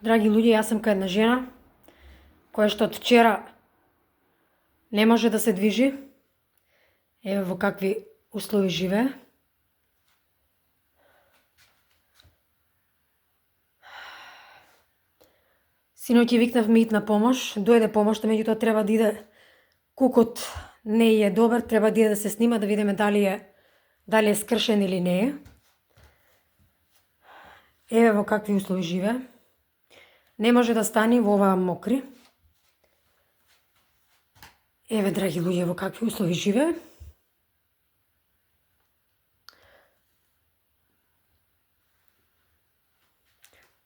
Драги луѓе, јас сум кај една жена која што од вчера не може да се движи. Еве во какви услови живее. Синоќ ја викнавме итна помош, дојде помошта, меѓутоа треба да иде, кукот не е добар, треба да иде да се снима, да видиме дали е скршен или не е. Еве во какви услови живее. Не може да стани во оваа мокри. Еве, драги луѓе, во какви услови живее.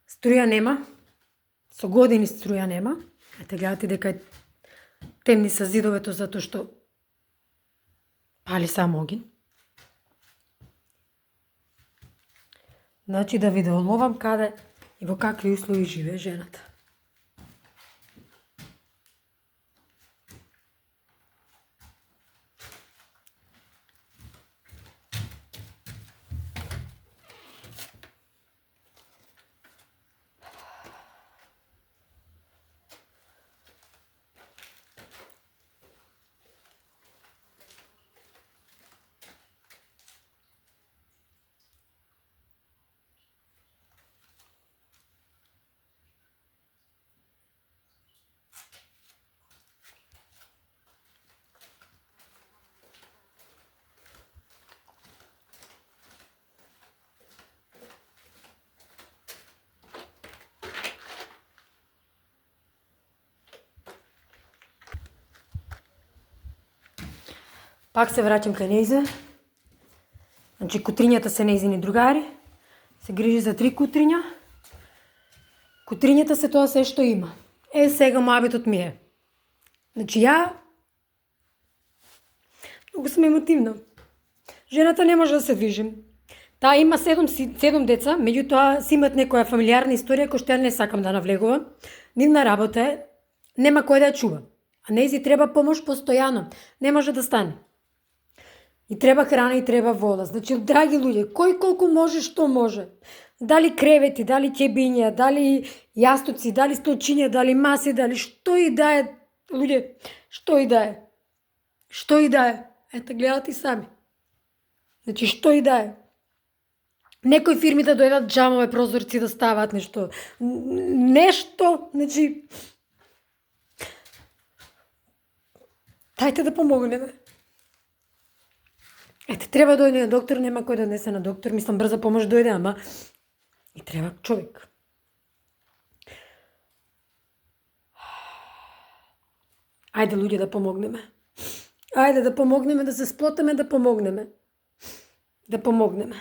Струја нема. Со години струја нема. Ете, гледате дека темни са зидовето затоа што пали само огин. Значи да ви дооловам каде и во какви услови живее жената. Пак се враќам кај нејзе. Значи, кутрињата се нејзини другари. Се грижи за 3 кутриња. Кутрињата се тоа се што има. Сега моабитот ми е. Значи, ја многу сум емотивна. Жената не може да се движи. Таа има 7 деца, меѓутоа си имат некоја фамилиарна историја која што ја не сакам да навлегувам. Нивна работа е, нема кој да ја чува. А нејзи треба помош постојано. Не може да стане. И треба храна и треба вода. Значи, драги луѓе, кој колку може, што може. Дали кревети, дали ќебиња, дали јастуци, дали столчиња, дали маси, дали што и да е, луѓе, што и да е. Што и да е. Ете, гледате и сами. Значи, што и да е. Некои фирми да дојдат джамове, прозорци да стават нешто. Нешто, значи... Дајте да помогнеме. Ете, треба да дојде на доктор, нема кој да донесе на доктор, мислам брза помош дојде, ама и треба човек. Ајде, луѓе, да помогнеме. Ајде да помогнеме, да се сплотиме, да помогнеме. Да помогнеме.